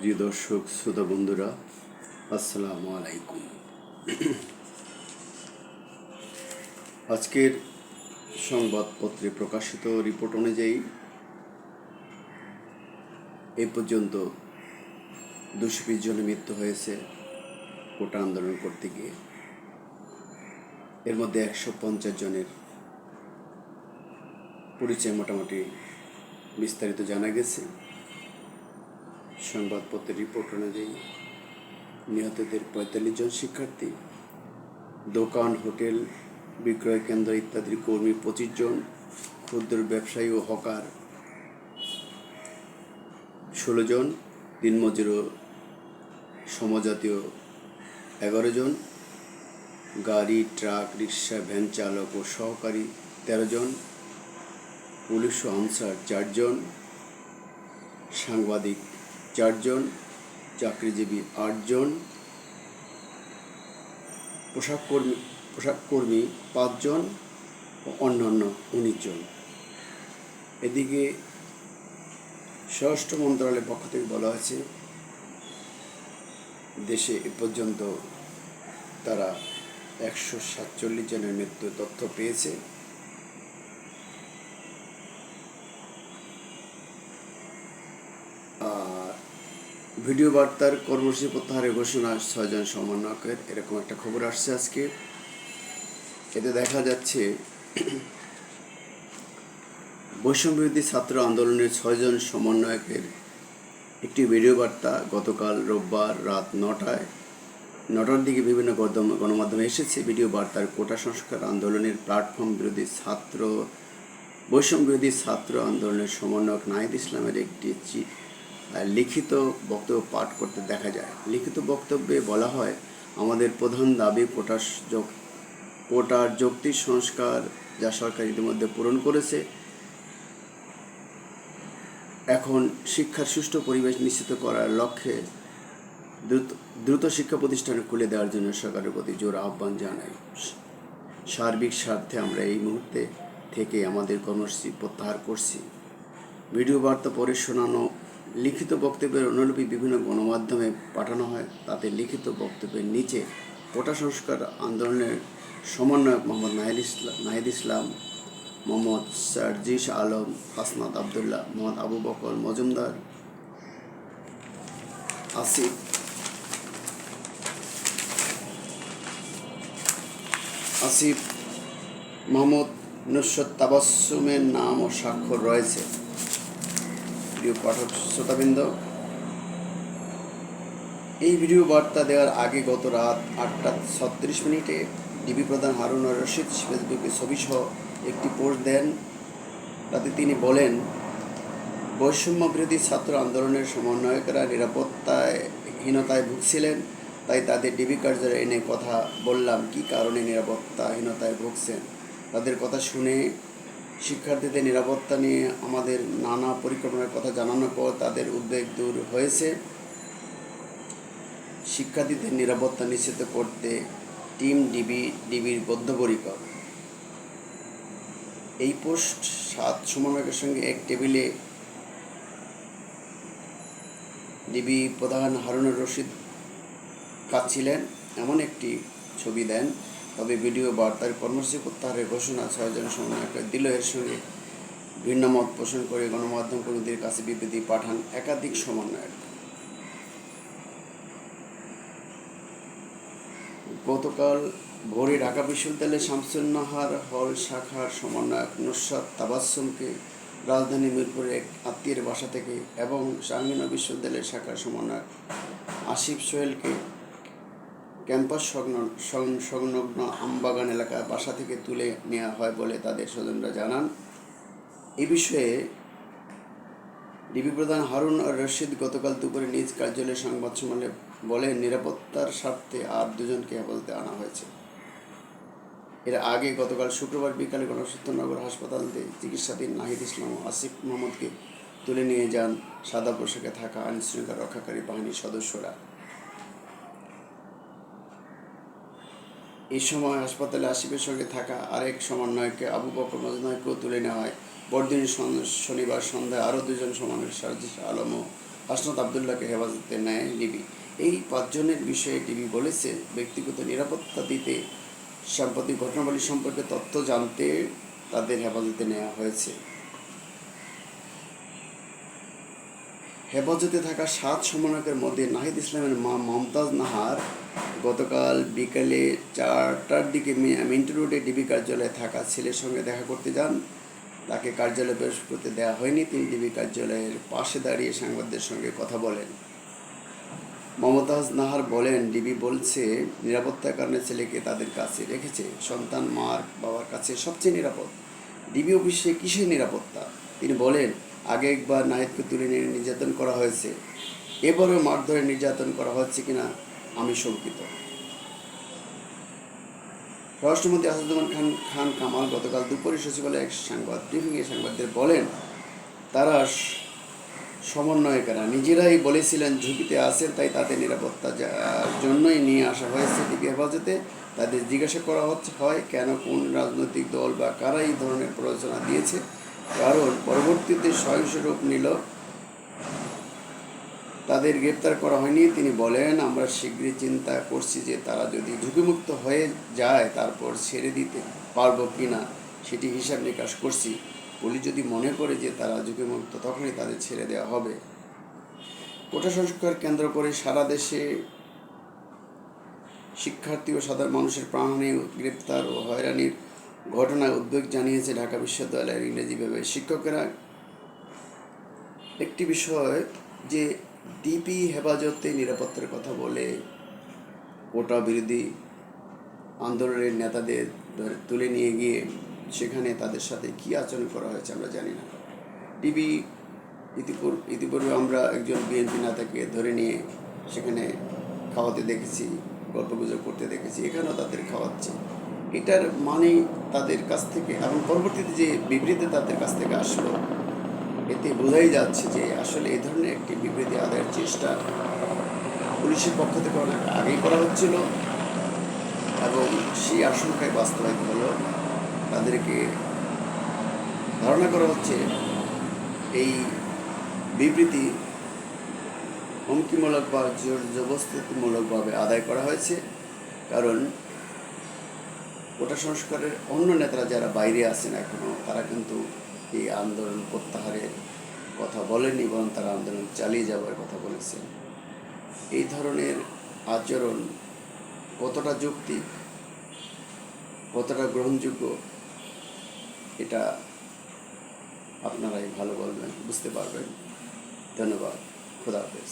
প্রিয় দর্শক শ্রোতা বন্ধুরা, আসসালামু আলাইকুম। আজকের সংবাদপত্রে প্রকাশিত রিপোর্ট অনুযায়ী এ পর্যন্ত 220 জনের মৃত্যু হয়েছে কোটা আন্দোলন করতে গিয়ে। এর মধ্যে 150 জনের পরিচয় মোটামুটি বিস্তারিত জানা গেছে। সংবাদপত্রের রিপোর্ট অনুযায়ী নিহতদের 45 জন শিক্ষার্থী, দোকান, হোটেল, বিক্রয় কেন্দ্র ইত্যাদির কর্মী 25 জন, ক্ষুদ্র ব্যবসায়ী ও হকার 16 জন, দিনমজুর ও সমজাতীয় 11 জন, গাড়ি, ট্রাক, রিক্সা, ভ্যান চালক ও সহকারী 13 জন, পুলিশ ও আনসার 4 জন, সাংবাদিক 4 জন, চাকরিজীবী 8 জন, পোশাককর্মী 5 জন ও অন্যান্য 19 জন। এদিকে স্বরাষ্ট্র মন্ত্রণালয়ের পক্ষ থেকে বলা হয়েছে, দেশে এ পর্যন্ত তারা 147 জনের মৃত্যুর তথ্য পেয়েছে। আর ভিডিও বার্তার কর্মসূচি প্রত্যাহারের ঘোষণা 6 জন সমন্বয়কের, এরকম একটা খবর আসছে আজকে। এতে দেখা যাচ্ছে বৈষম্যবিরোধী ছাত্র আন্দোলনের 6 জন সমন্বয়কের একটি ভিডিও বার্তা গতকাল রোববার রাত 9টার দিকে বিভিন্ন গণমাধ্যমে এসেছে। ভিডিও বার্তার কোটা সংস্কার আন্দোলনের প্ল্যাটফর্ম বিরোধী বৈষম্য বিরোধী ছাত্র আন্দোলনের সমন্বয়ক নাহিদ ইসলামের একটি লিখিত বক্তব্য পাঠ করতে দেখা যায়। লিখিত বক্তব্যে বলা হয়, আমাদের প্রধান দাবি কোটার যৌক্তিক সংস্কার, যা সরকার ইতিমধ্যে পূরণ করেছে। এখন শিক্ষার সুষ্ঠু পরিবেশ নিশ্চিত করার লক্ষ্যে দ্রুত শিক্ষা প্রতিষ্ঠান খুলে দেওয়ার জন্য সরকারের প্রতি জোর আহ্বান জানাই। সার্বিক স্বার্থে আমরা এই মুহূর্তে থেকে আমাদের কর্মসূচি প্রত্যাহার করছি। ভিডিও বার্তা পরে শোনানো লিখিত বক্তব্যের অনুলিপি বিভিন্ন গণমাধ্যমে পাঠানো হয়। তাতে লিখিত বক্তব্যের নিচে কোটা সংস্কার আন্দোলনের সমন্বয়ক মোহাম্মদ নাহিদ ইসলাম, মোহাম্মদ সার্জিস আলম, হাসনাত আবদুল্লাহ, মোহাম্মদ আবু বকর মজুমদার, আসিফ, মোহাম্মদ নুসরত তাবাসসুমের নাম ও স্বাক্ষর রয়েছে। প্রিয় পাঠক শ্রোতাবৃন্দ, এই ভিডিও বার্তা দেওয়ার আগে গত রাত 8টা 36 ডিবি প্রধান হারুন আর রশিদ ফেসবুকে ছবিসহ একটি পোস্ট দেন। তাতে তিনি বলেন, বৈষম্য বিরোধী ছাত্র আন্দোলনের সমন্বয়করা নিরাপত্তাহীনতায় ভুগছিলেন, তাই তাদের ডিবি কার্যালয়ে এনে কথা বললাম কী কারণে নিরাপত্তাহীনতায় ভুগছেন। তাদের কথা শুনে শিক্ষার্থীদের নিরাপত্তা নিয়ে আমাদের নানা পরিকল্পনার কথা জানানোর পর তাদের উদ্বেগ দূর হয়েছে। শিক্ষার্থীদের নিরাপত্তা নিশ্চিত করতে টিম ডিবির বদ্ধপরিকর। এই পোস্ট 7 সমন্বয়কের সঙ্গে এক টেবিলে ডিবি প্রধান হারুনুর রশিদ খাচ্ছিলেন এমন একটি ছবি দেন। তবে ভিডিও বার্তার কর্মসূচি প্রত্যাহারের ঘোষণা 6 জন সমন্বয়ক দিল। এর সঙ্গে ভিন্ন মত পোষণ করে গণমাধ্যম কর্মীদের কাছে বিবৃতি পাঠান একাধিক সমন্বয়ক। গতকাল ভোরে ঢাকা বিশ্ববিদ্যালয়ের শামসুন্নাহার হল শাখার সমন্বয়ক নুসরত তাবাসসুমকে রাজধানী মিরপুরের এক আত্মীয়ের বাসা থেকে এবং জাহাঙ্গীরনগর বিশ্ববিদ্যালয়ের শাখার সমন্বয়ক আসিফ সোহেলকে ক্যাম্পাস সংলগ্ন আমবাগান এলাকার বাসা থেকে তুলে নেওয়া হয় বলে তাদের স্বজনরা জানান। এ বিষয়ে ডিবি প্রধান হারুন আর রশিদ গতকাল দুপুরে নিজ কার্যালয়ে সংবাদ সম্মেলনে বলেন, নিরাপত্তার স্বার্থে আর 2 জনকে হেফাজতে আনা হয়েছে। এর আগে গতকাল শুক্রবার বিকালে গণস্বাস্থ্যনগর হাসপাতালে চিকিৎসাধীন নাহিদ ইসলাম ও আসিফ মোহাম্মদকে তুলে নিয়ে যান সাদা পোশাকে থাকা আইনশৃঙ্খলা রক্ষাকারী বাহিনীর সদস্যরা। এই সময় হাসপাতালে আসিফের সঙ্গে থাকা আরেক সমন্বয়কে আবু বকর মজুমদারকেও তুলে নেওয়া হয়। পরদিন শনিবার সন্ধ্যায় আরও 2 জন সমন্বয়ক সার্জিস আলম ও হাসনাত আবদুল্লাহকে হেফাজতে নেয় ডিবি। এই 5 জনের বিষয়ে ডিবি বলেছে, ব্যক্তিগত নিরাপত্তা দিতে সাম্প্রতিক ঘটনাবলী সম্পর্কে তথ্য জানতে তাদের হেফাজতে নেওয়া হয়েছে। হেফাজতে থাকা 7 সমন্বয়কের মধ্যে নাহিদ ইসলামের মা মমতাজ নাহার গতকাল বিকেলে 4টার দিকে মিন্টু রোডে ডিবি কার্যালয়ে থাকা ছেলের সঙ্গে দেখা করতে যান। তাকে কার্যালয়ে প্রবেশ করতে দেওয়া হয়নি। তিনি ডিবি কার্যালয়ের পাশে দাঁড়িয়ে সাংবাদিকদের সঙ্গে কথা বলেন। মমতাজ নাহার বলেন, ডিবি বলছে নিরাপত্তার কারণে ছেলেকে তাদের কাছে রেখেছে। সন্তান মার বাবার কাছে সবচেয়ে নিরাপদ। ডিবি অফিসে কিসের নিরাপত্তা? তিনি বলেন, আগে একবার নাহিদকে তুলে নিয়ে নির্যাতন করা হয়েছে, এবারও মারধরে নির্যাতন করা হচ্ছে কিনা আমি শঙ্কিত। স্বরাষ্ট্রমন্ত্রী আসাদুজ্জামান খান কামাল গতকাল দুপুরে সচিবালয়ে এক সংবাদ ব্রিফিংয়ে সাংবাদিকদের বলেন, তারা সমন্বয়কেরা নিজেরাই বলেছিলেন ঝুঁকিতে আছেন, তাই তাদের নিরাপত্তার জন্যই নিয়ে আসা হয়েছে ডিবি হেফাজতে। তাদের জিজ্ঞাসা করা হয় কেন, কোন রাজনৈতিক দল বা কারা এই ধরনের প্ররোচনা দিয়েছে, কারণ পরবর্তীতে সহিংস রূপ নিল, তাদের গ্রেপ্তার করা হয়নি। তিনি বলেন, আমরা শীঘ্রই চিন্তা করছি যে তারা যদি ঝুঁকিমুক্ত হয়ে যায় তারপর ছেড়ে দিতে পারবো কি না সেটি হিসাব নিকাশ করছি। পুলিশ যদি মনে করে যে তারা ঝুঁকিমুক্ত, তখনই তাদের ছেড়ে দেওয়া হবে। কোটা সংস্কার কেন্দ্র করে সারা দেশে শিক্ষার্থী ও সাধারণ মানুষের প্রাণহানি, গ্রেপ্তার ও হয়রানির ঘটনায় উদ্বেগ জানিয়েছে ঢাকা বিশ্ববিদ্যালয়ের ইংরেজি বিভাগের শিক্ষকেরা। একটি বিষয় যে ডিবি হেফাজতে নিরাপত্তার কথা বলে কোটা বিরোধী আন্দোলনের নেতাদের তুলে নিয়ে গিয়ে সেখানে তাদের সাথে কী আচরণ করা হয়েছে আমরা জানি না। ডিবি ইতিপূর্বে আমরা একজন বিএনপি নেতাকে ধরে নিয়ে সেখানে খাওয়াতে দেখেছি, গল্পগুজব করতে দেখেছি, এখানেও তাদের খাওয়াচ্ছে। এটার মানে তাদের কাছ থেকে, এবং পরবর্তীতে যে বিবৃতি তাদের কাছ থেকে আসলো, এতে বোঝাই যাচ্ছে যে আসলে এই ধরনের একটি বিবৃতি আদায়ের চেষ্টা পুলিশের পক্ষ থেকে অনেক আগেই করা হচ্ছিল এবং সেই আশঙ্কায় বাস্তবায়িত হলো। তাদেরকে ধারণা করা হচ্ছে এই বিবৃতি হুমকিমূলক বা জবরদস্তিমূলকভাবে আদায় করা হয়েছে, কারণ কোটা সংস্কারের অন্য নেতারা যারা বাইরে আছেন এখনও, তারা কিন্তু এই আন্দোলন প্রত্যাহারের কথা বলেনি, বরং তারা আন্দোলন চালিয়ে যাওয়ার কথা বলেছেন। এই ধরনের আচরণ কতটা যৌক্তিক, কতটা গ্রহণযোগ্য, এটা আপনারাই ভালো বলবেন, বুঝতে পারবেন। ধন্যবাদ। খোদা হাফেজ।